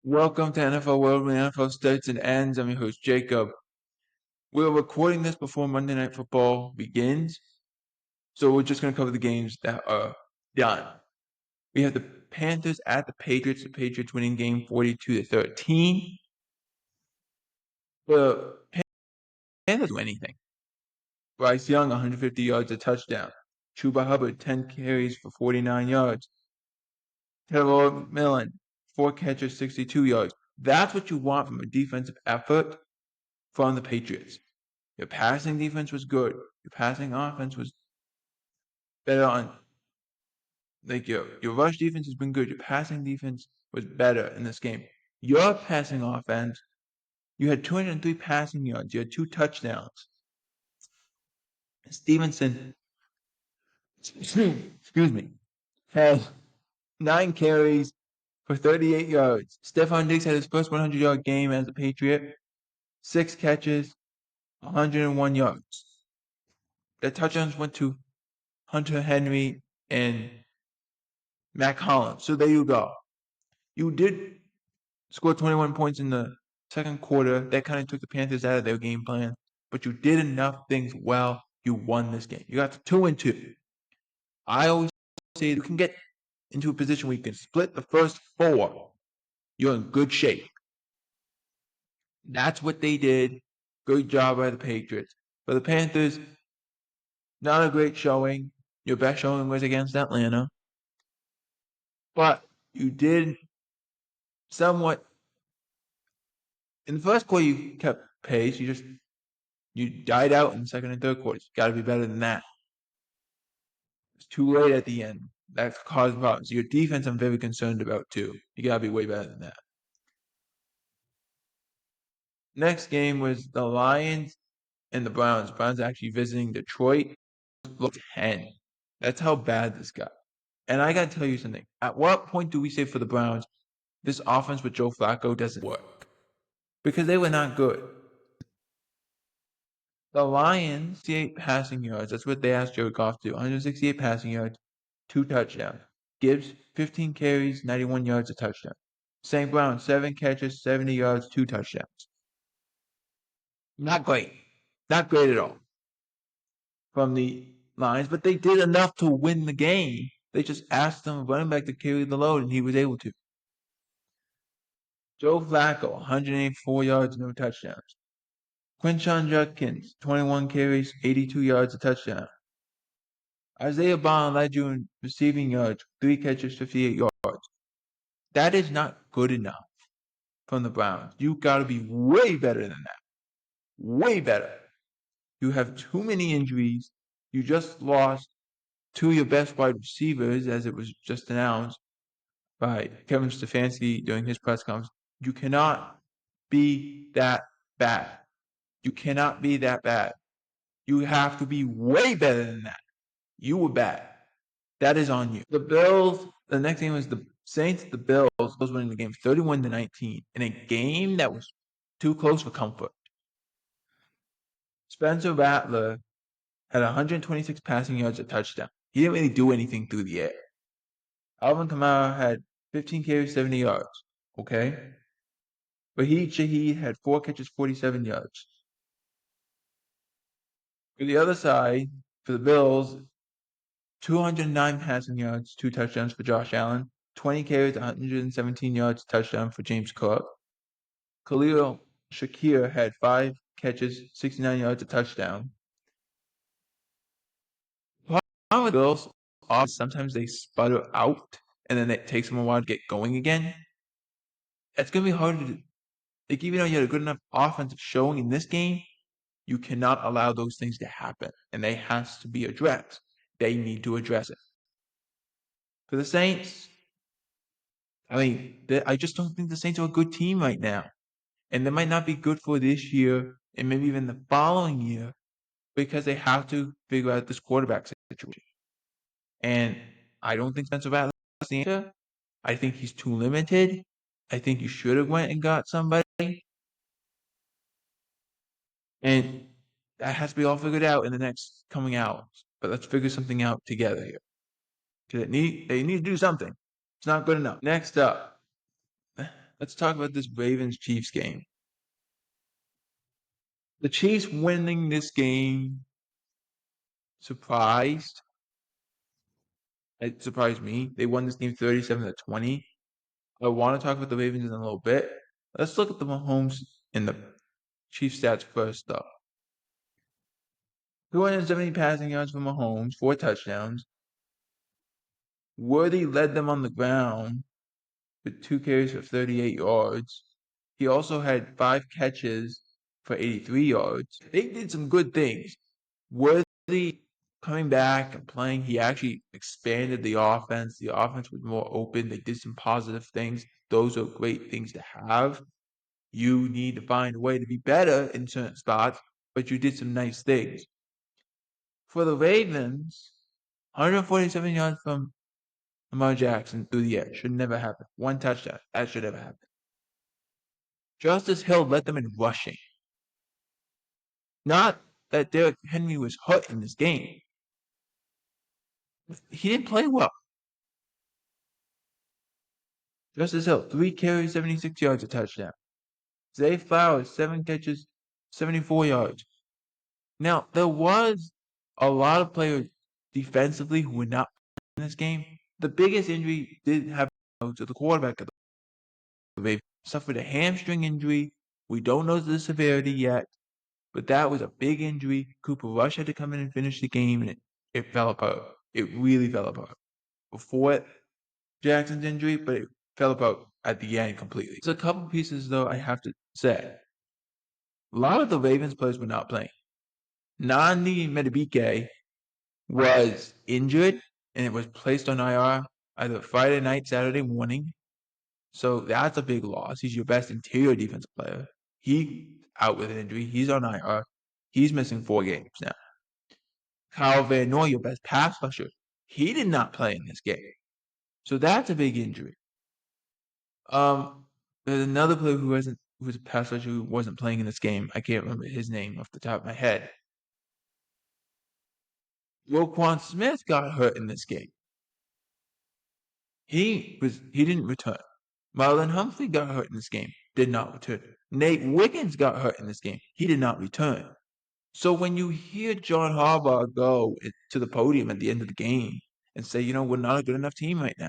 Welcome to NFL World, where the NFL starts and ends. I'm your host, Jacob. We're recording this before Monday Night Football begins, so we're just going to cover the games that are done. We have the Panthers at the Patriots. The Patriots winning game 42-13. The Panthers do anything. Bryce Young, 150 yards, a touchdown. Chuba Hubbard, 10 carries for 49 yards. Trevor McMillan, 4 catches, 62 yards. That's what you want from a defensive effort from the Patriots. Your passing defense was good. Your passing offense was better on your rush defense has been good. Your passing defense was better in this game. Your passing offense, you had 203 passing yards. You had 2 touchdowns. Stevenson, excuse me, had 9 carries for 38 yards. Stephon Diggs had his first 100-yard game as a Patriot. 6 catches, 101 yards. The touchdowns went to Hunter Henry and Mac Hollins. So there you go. You did score 21 points in the second quarter. That kind of took the Panthers out of their game plan. But you did enough things well. You won this game. You got to 2-2. I always say you can get into a position where you can split the first 4. You're in good shape. That's what they did. Good job by the Patriots. For the Panthers, not a great showing. Your best showing was against Atlanta. But you did somewhat. In the first quarter, you kept pace. You died out in the second and third quarters. Got to be better than that. It's too late at the end. That's caused problems. Your defense, I'm very concerned about too. You got to be way better than that. Next game was the Lions and the Browns. Browns actually visiting Detroit. Looked 10. That's how bad this got. And I got to tell you something. At what point do we say for the Browns, this offense with Joe Flacco doesn't work? Because they were not good. The Lions, 68 passing yards. That's what they asked Jared Goff to do. 168 passing yards, 2 touchdowns. Gibbs, 15 carries, 91 yards, a touchdown. St. Brown, 7 catches, 70 yards, 2 touchdowns. Not great. Not great at all from the Lions, but they did enough to win the game. They just asked them running back to carry the load, and he was able to. Joe Flacco, 184 yards, no touchdowns. Quinshon Judkins, 21 carries, 82 yards, a touchdown. Isaiah Bond led you in receiving yards, 3 catches, 58 yards. That is not good enough from the Browns. You got to be way better than that. Way better. You have too many injuries. You just lost 2 of your best wide receivers, as it was just announced by Kevin Stefanski during his press conference. You cannot be that bad. You cannot be that bad. You have to be way better than that. You were bad. That is on you. The Bills, the next game was the Saints, the Bills. Bills winning the game 31-19 in a game that was too close for comfort. Spencer Rattler had 126 passing yards, a touchdown. He didn't really do anything through the air. Alvin Kamara had 15 carries, 70 yards. Okay? Raheem Shaheed had 4 catches, 47 yards. For the other side, for the Bills, 209 passing yards, 2 touchdowns for Josh Allen. 20 carries, 117 yards, touchdown for James Cook. Khalil Shakir had 5 catches, 69 yards, a touchdown. Problem with Bills, sometimes they sputter out, and then it takes them a while to get going again. It's going to be hard to do. Like, even though you had a good enough offensive showing in this game, you cannot allow those things to happen, and they has to be addressed. They need to address it. For the Saints, I just don't think the Saints are a good team right now. And they might not be good for this year and maybe even the following year because they have to figure out this quarterback situation. And I don't think Spencer Rattler is the answer. I think he's too limited. I think you should have went and got somebody. And that has to be all figured out in the next coming hours. But let's figure something out together here. Because they need to do something. It's not good enough. Next up, Let's talk about this Ravens-Chiefs game. The Chiefs winning this game surprised. It surprised me. They won this game 37-20. I want to talk about the Ravens in a little bit. Let's look at the Mahomes and the Chiefs stats first, though. 270 passing yards for Mahomes, 4 touchdowns. Worthy led them on the ground with 2 carries for 38 yards. He also had 5 catches for 83 yards. They did some good things. Worthy coming back and playing, he actually expanded the offense. The offense was more open. They did some positive things. Those are great things to have. You need to find a way to be better in certain spots, but you did some nice things. For the Ravens, 147 yards from Lamar Jackson through the air. Should never happen. 1 touchdown. That should never happen. Justice Hill led them in rushing. Not that Derrick Henry was hurt in this game. He didn't play well. Justice Hill, 3 carries, 76 yards, a touchdown. Zay Flowers, 7 catches, 74 yards. Now, there was a lot of players defensively who were not in this game. The biggest injury did happen to the quarterback of the Ravens. Suffered a hamstring injury. We don't know the severity yet, but that was a big injury. Cooper Rush had to come in and finish the game, and it fell apart. It really fell apart. Before Jackson's injury, but it fell apart at the end completely. There's a couple pieces, though, I have to say. A lot of the Ravens players were not playing. Nandi Medibike was injured, and it was placed on IR either Friday night, Saturday morning. So that's a big loss. He's your best interior defensive player. He out with an injury. He's on IR. He's missing 4 games now. Kyle Van Noy, your best pass rusher, he did not play in this game. So that's a big injury. There's another player who was a pass rusher who wasn't playing in this game. I can't remember his name off the top of my head. Roquan Smith got hurt in this game. He didn't return. Marlon Humphrey got hurt in this game, did not return. Nate Wiggins got hurt in this game. He did not return. So when you hear John Harbaugh go to the podium at the end of the game and say, we're not a good enough team right now.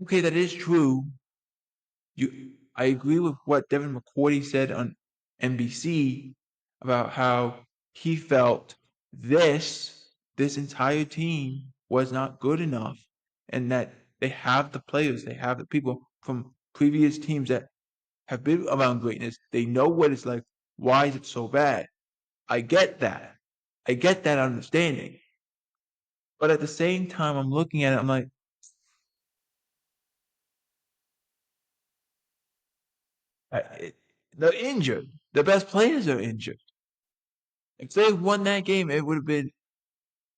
Okay, that is true. I agree with what Devin McCourty said on NBC about how he felt this entire team was not good enough, and that they have the players, they have the people from previous teams that have been around greatness. They know what it's like. Why is it so bad? I get that. I get that understanding. But at the same time, I'm looking at it, I'm like, they're injured. The best players are injured. If they won that game, it would have been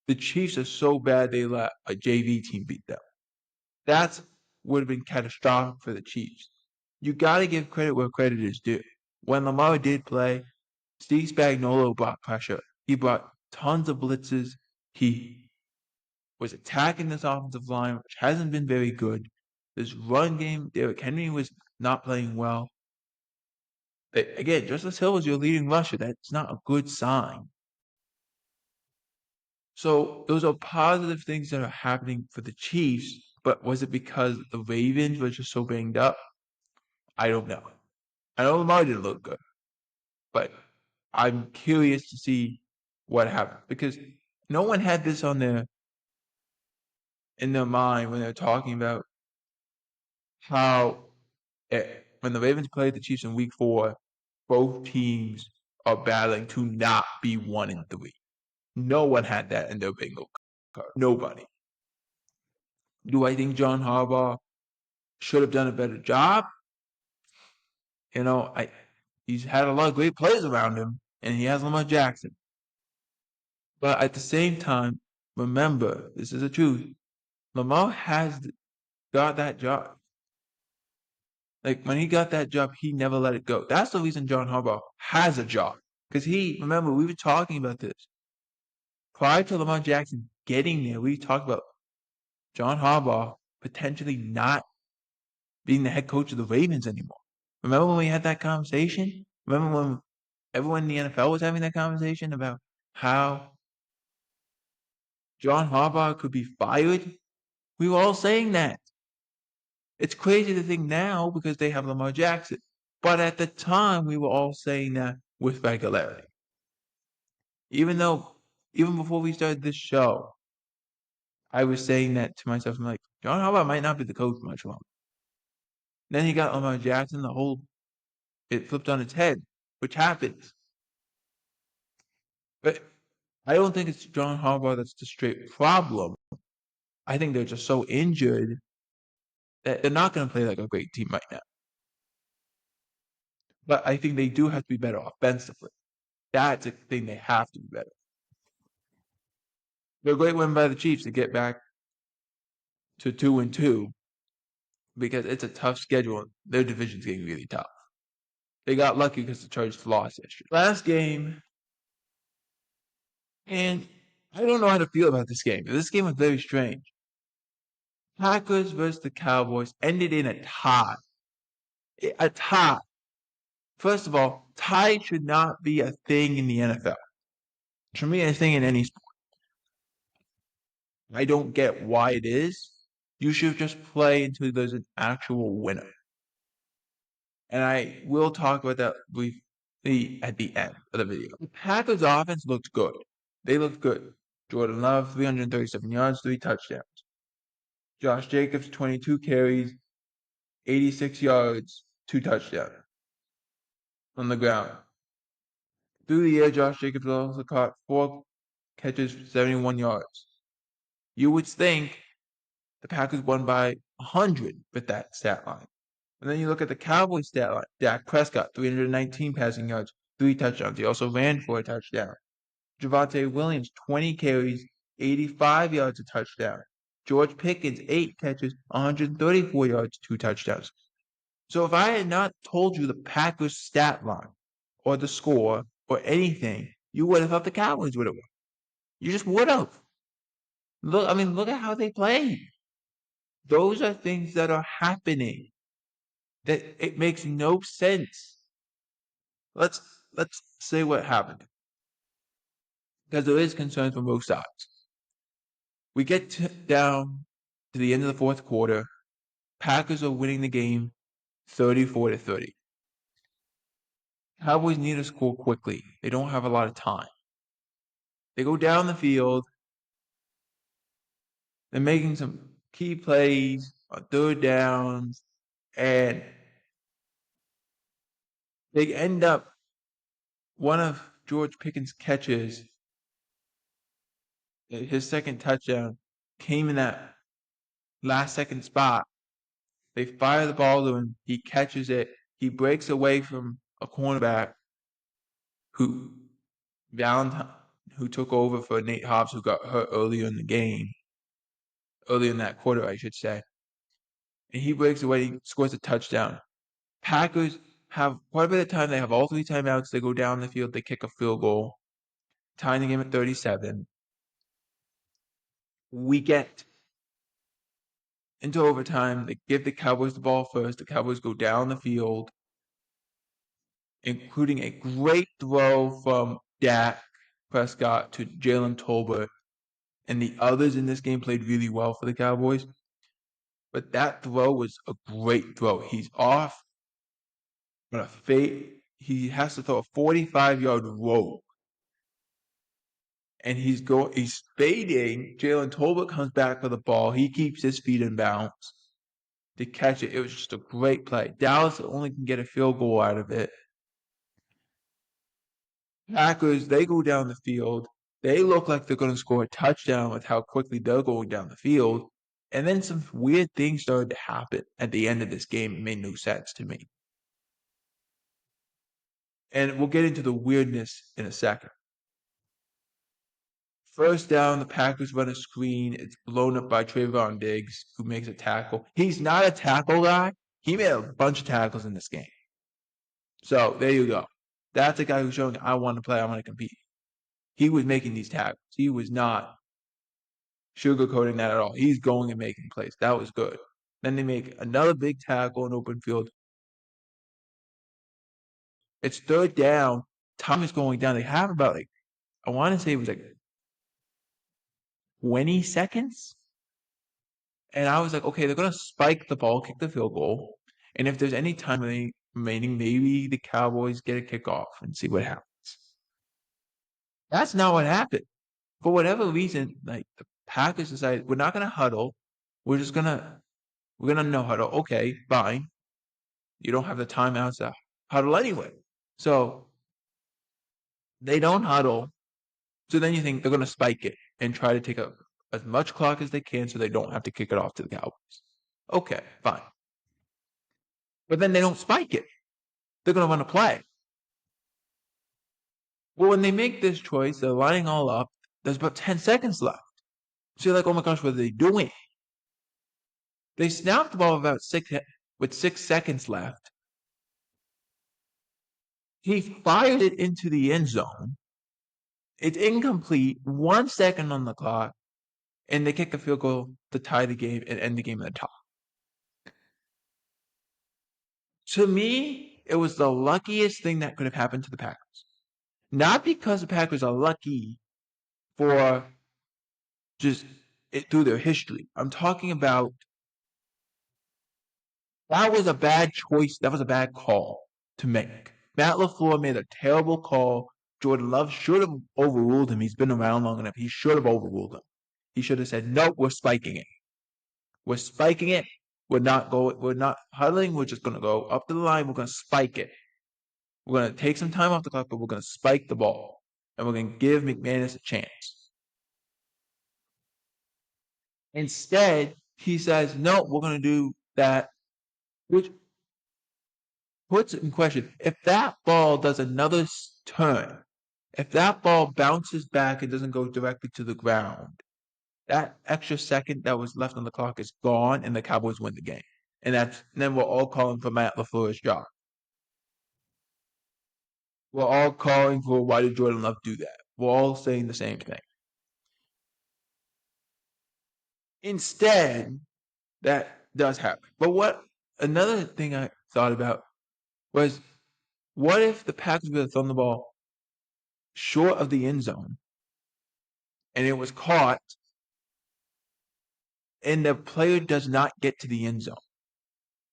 the Chiefs are so bad they let a JV team beat them. That would have been catastrophic for the Chiefs. You got to give credit where credit is due. When Lamar did play, Steve Spagnuolo brought pressure. He brought tons of blitzes. He was attacking this offensive line, which hasn't been very good. This run game, Derrick Henry was not playing well. Again, Justice Hill was your leading rusher. That's not a good sign. So those are positive things that are happening for the Chiefs, but was it because the Ravens were just so banged up? I don't know. I know Lamar didn't look good, but I'm curious to see what happened because no one had this in their mind when they're talking about how when the Ravens played the Chiefs in Week 4, both teams are battling to not be 1-3. No one had that in their bingo card. Nobody. Do I think John Harbaugh should have done a better job? He's had a lot of great players around him, and he has Lamar Jackson. But at the same time, remember, this is the truth. Lamar has got that job. Like, when he got that job, he never let it go. That's the reason John Harbaugh has a job. Because remember, we were talking about this. Prior to Lamar Jackson getting there, we talked about John Harbaugh potentially not being the head coach of the Ravens anymore. Remember when we had that conversation? Remember when everyone in the NFL was having that conversation about how John Harbaugh could be fired? We were all saying that. It's crazy to think now because they have Lamar Jackson. But at the time, we were all saying that with regularity. Even before we started this show, I was saying that to myself. I'm like, John Harbaugh might not be the coach much longer. Then you got Lamar Jackson. It flipped on its head, which happens. But I don't think it's John Harbaugh that's the straight problem. I think they're just so injured that they're not going to play like a great team right now. But I think they do have to be better offensively. That's a thing they have to be better. They're a great win by the Chiefs to get back to 2-2 because it's a tough schedule. Their division's getting really tough. They got lucky because the Chargers lost yesterday. Last game, and I don't know how to feel about this game. This game was very strange. Packers versus the Cowboys ended in a tie. A tie. First of all, tie should not be a thing in the NFL. It should be a thing in any sport. I don't get why it is. You should just play until there's an actual winner. And I will talk about that briefly at the end of the video. The Packers offense looked good. They looked good. Jordan Love, 337 yards, 3 touchdowns. Josh Jacobs, 22 carries, 86 yards, 2 touchdowns on the ground. Through the air, Josh Jacobs also caught 4 catches for 71 yards. You would think the Packers won by 100 with that stat line. And then you look at the Cowboys stat line. Dak Prescott, 319 passing yards, 3 touchdowns. He also ran for a touchdown. Javonte Williams, 20 carries, 85 yards, a touchdown. George Pickens, 8 catches, 134 yards, 2 touchdowns. So if I had not told you the Packers stat line or the score or anything, you would have thought the Cowboys would have won. You just would have. Look at how they played. Those are things that are happening. That it makes no sense. Let's say what happened. Because there is concern from both sides. We get down to the end of the fourth quarter. Packers are winning the game 34-30. Cowboys need to score quickly. They don't have a lot of time. They go down the field. They're making some key plays on third downs, and they end up one of George Pickens' catches, his second touchdown, came in that last second spot. They fire the ball to him. He catches it. He breaks away from a cornerback who Valentine, who took over for Nate Hobbs, who got hurt earlier in the game, earlier in that quarter, I should say. And he breaks away. He scores a touchdown. Packers have quite a bit of time. They have all 3 timeouts. They go down the field. They kick a field goal, tying the game at 37. We get into overtime. They give the Cowboys the ball first. The Cowboys go down the field, including a great throw from Dak Prescott to Jalen Tolbert. And the others in this game played really well for the Cowboys. But that throw was a great throw. He's off on a fade. He has to throw a 45-yard rope. And he's fading. Jalen Tolbert comes back for the ball. He keeps his feet in bounds to catch it. It was just a great play. Dallas only can get a field goal out of it. Packers, they go down the field. They look like they're going to score a touchdown with how quickly they're going down the field. And then some weird things started to happen at the end of this game. It made no sense to me. And we'll get into the weirdness in a second. First down, the Packers run a screen. It's blown up by Trayvon Diggs, who makes a tackle. He's not a tackle guy. He made a bunch of tackles in this game. So there you go. That's a guy who's showing, I want to play, I want to compete. He was making these tackles. He was not sugarcoating that at all. He's going and making plays. That was good. Then they make another big tackle in open field. It's third down. Time is going down. They have about I want to say it was 20 seconds. And I was like, okay, they're going to spike the ball, kick the field goal. And if there's any time remaining, maybe the Cowboys get a kickoff and see what happens. That's not what happened. For whatever reason, the Packers decided we're not going to huddle. We're gonna no huddle. Okay, fine. You don't have the timeouts to huddle anyway. So they don't huddle. So then you think they're going to spike it and try to take up as much clock as they can so they don't have to kick it off to the Cowboys. Okay, fine. But then they don't spike it. They're going to run a play. Well, when they make this choice, they're lining all up. There's about 10 seconds left. So you're like, oh my gosh, what are they doing? They snapped the ball with 6 seconds left. He fired it into the end zone. It's incomplete. 1 second on the clock. And they kick a field goal to tie the game and end the game at the top. To me, it was the luckiest thing that could have happened to the Packers. Not because the Packers are lucky for just it through their history. I'm talking about that was a bad choice. That was a bad call to make. Matt LaFleur made a terrible call. Jordan Love should have overruled him. He's been around long enough. He should have overruled him. He should have said, nope, we're spiking it. We're spiking it. We're not huddling. We're just going to go up to the line. We're going to spike it. We're going to take some time off the clock, but we're going to spike the ball. And we're going to give McManus a chance. Instead, he says, no, we're going to do that, which puts it in question. If that ball does another turn, if that ball bounces back and doesn't go directly to the ground, that extra second that was left on the clock is gone, and the Cowboys win the game. And then we're all calling for Matt LaFleur's job. We're all calling for why did Jordan Love do that? We're all saying the same thing. Instead, that does happen. But another thing I thought about was what if the Packers would have thrown the ball short of the end zone and it was caught and the player does not get to the end zone?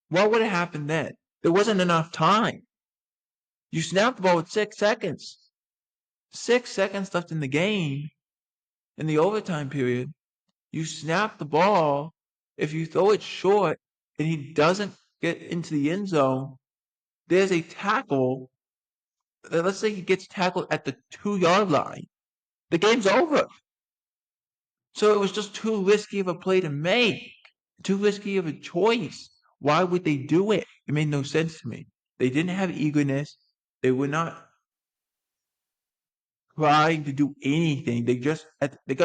What would have happened then? There wasn't enough time. You snapped the ball with 6 seconds. 6 seconds left in the game, in the overtime period. You snap the ball. If you throw it short and he doesn't get into the end zone, there's a tackle. Let's say he gets tackled at the 2-yard line. The game's over. So it was just too risky of a play to make. Too risky of a choice. Why would they do it? It made no sense to me. They didn't have eagerness. They were not trying to do anything. They got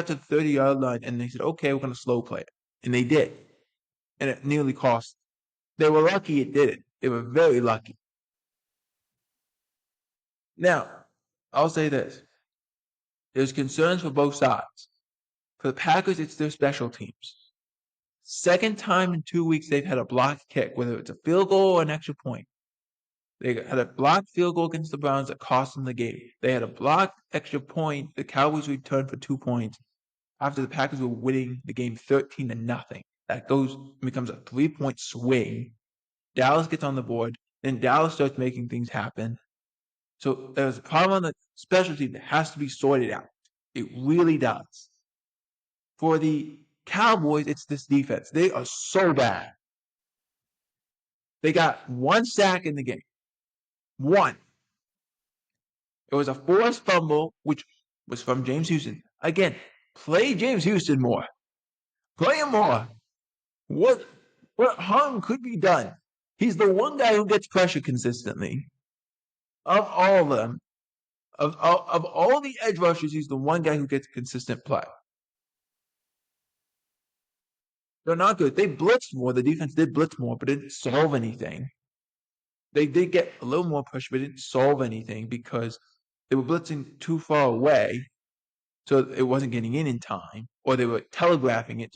to the 30-yard line and they said, okay, we're going to slow play it. And they did. And it nearly cost. They were lucky it did it. They were very lucky. Now, I'll say this. There's concerns for both sides. For the Packers, it's their special teams. Second time in 2 weeks they've had a blocked kick, whether it's a field goal or an extra point. They had a blocked field goal against the Browns that cost them the game. They had a blocked extra point. The Cowboys returned for 2 points after the Packers were winning the game 13-0. That becomes a 3-point swing. Dallas gets on the board. Then Dallas starts making things happen. So there's a problem on the special team that has to be sorted out. It really does. For the Cowboys, it's this defense. They are so bad. They got 1 sack in the game. 1. It was a forced fumble, which was from James Houston. Again, play James Houston more. Play him more. What harm could be done? He's the one guy who gets pressure consistently. Of all of them, of all the edge rushers, he's the one guy who gets consistent play. They're not good. They blitzed more. The defense did blitz more, but it didn't solve anything. They did get a little more pressure, but it didn't solve anything because they were blitzing too far away, so it wasn't getting in time, or they were telegraphing it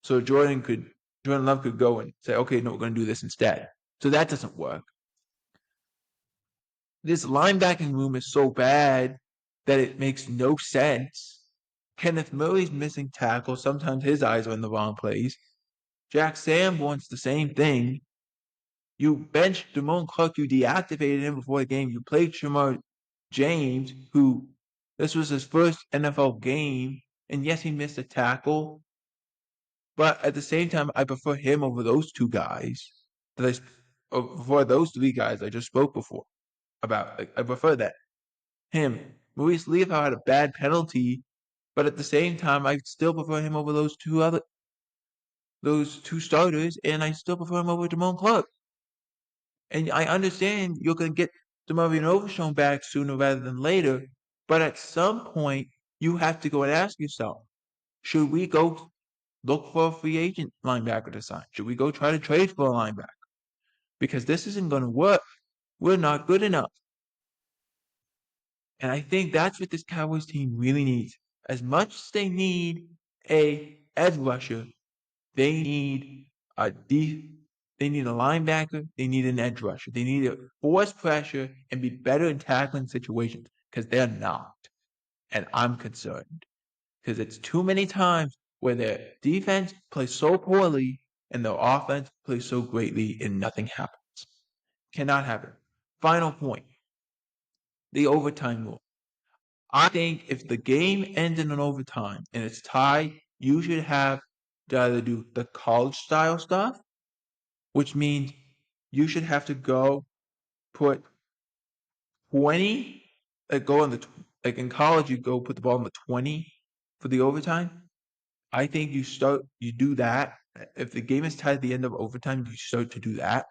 so Jordan could Jordan Love could go and say, okay, no, we're going to do this instead. So that doesn't work. This linebacking room is so bad that it makes no sense. Kenneth Murray's missing tackles. Sometimes his eyes are in the wrong place. Jack Sanborn's the same thing. You benched Damone Clark. You deactivated him before the game. You played Shamar James, who this was his first NFL game. And yes, he missed a tackle. But at the same time, I prefer him over those two guys. That before those three guys I just spoke before about. I prefer that. Him. Maurice Leaf had a bad penalty, but at the same time, I still prefer him over those two starters, and I still prefer him over Damone Clark. And I understand you're going to get DeMarvion Overshown back sooner rather than later, but at some point, you have to go and ask yourself, should we go look for a free agent linebacker to sign? Should we go try to trade for a linebacker? Because this isn't going to work. We're not good enough. And I think that's what this Cowboys team really needs. As much as they need a edge rusher, they need they need a linebacker, they need an edge rusher. They need to force pressure and be better in tackling situations because they're not. And I'm concerned because it's too many times where their defense plays so poorly and their offense plays so greatly and nothing happens. Cannot happen. Final point. The overtime rule. I think if the game ends in an overtime and it's tied, you should have to either do the college style stuff, which means you should have to go put 20, go on like in college, you go put the ball on the 20 for the overtime. I think you do that. If the game is tied at the end of overtime, you start to do that.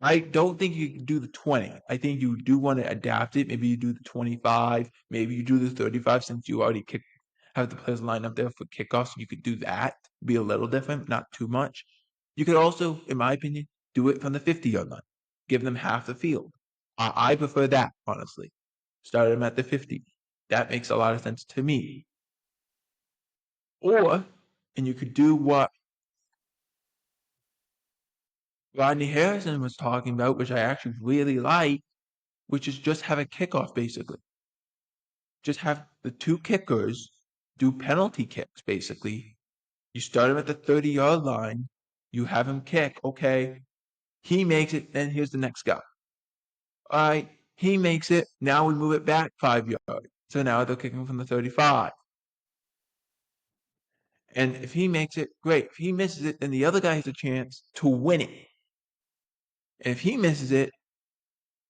I don't think you can do the 20. I think you do want to adapt it. Maybe you do the 25. Maybe you do the 35 since you already have the players lined up there for kickoffs. You could do that. Be a little different, not too much. You could also, in my opinion, do it from the 50-yard line. Give them half the field. I prefer that, honestly. Start them at the 50. That makes a lot of sense to me. And you could do what Rodney Harrison was talking about, which I actually really like, which is just have a kickoff, basically. Just have the two kickers do penalty kicks, basically. You start him at the 30-yard line. You have him kick. Okay. He makes it. Then here's the next guy. All right. He makes it. Now we move it back 5 yards. So now they're kicking from the 35. And if he makes it, great. If he misses it, then the other guy has a chance to win it. And if he misses it,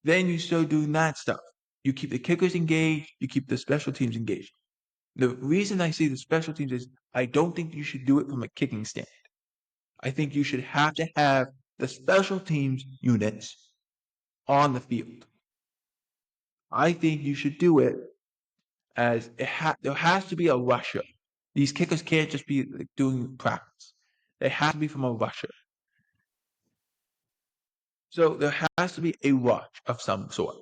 then you start doing that stuff. You keep the kickers engaged. You keep the special teams engaged. The reason I say the special teams is I don't think you should do it from a kicking stand. I think you should have to have the special teams units on the field. I think you should do it as there has to be a rusher. These kickers can't just be like, doing practice. They have to be from a rusher. So there has to be a rush of some sort.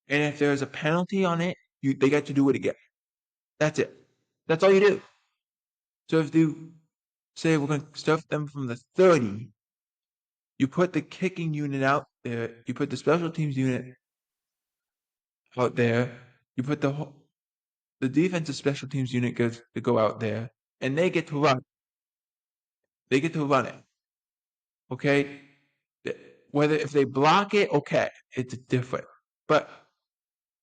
And if there's a penalty on it, they get to do it again. That's it. That's all you do. So if you say we're going to stuff them from the 30, you put the kicking unit out there, you put the special teams unit out there, you put the defensive special teams unit goes to go out there, and they get to run. They get to run it. Okay? Whether if they block it, okay, it's different. But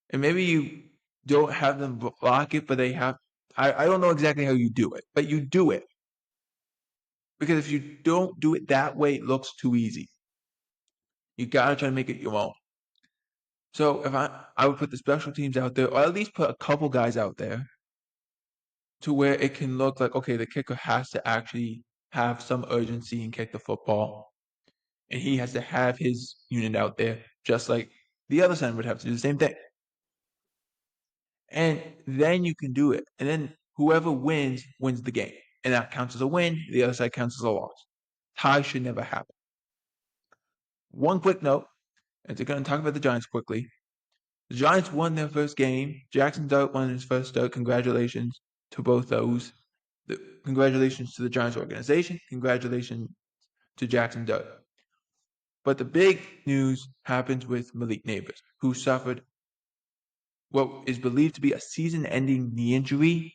and maybe you don't have them block it, but they have I don't know exactly how you do it, but you do it. Because if you don't do it that way, it looks too easy. You gotta try to make it your own. So if I would put the special teams out there, or at least put a couple guys out there to where it can look like, okay, the kicker has to actually have some urgency and kick the football. And he has to have his unit out there, just like the other side would have to do the same thing. And then you can do it. And then whoever wins the game. And that counts as a win. The other side counts as a loss. Tie should never happen. One quick note, and they're going to talk about the Giants quickly. The Giants won their first game. Jackson Dart won his first start. Congratulations to both those. Congratulations to the Giants organization. Congratulations to Jackson Dart. But the big news happens with Malik Neighbors, who suffered what is believed to be a season-ending knee injury,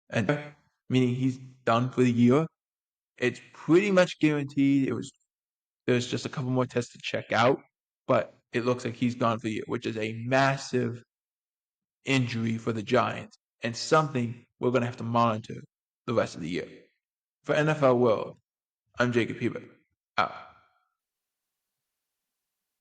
and meaning he's done for the year. It's pretty much guaranteed. There's just a couple more tests to check out, but it looks like he's gone for the year, which is a massive injury for the Giants and something we're going to have to monitor the rest of the year. For NFL World, I'm Jacob Hebert. Out.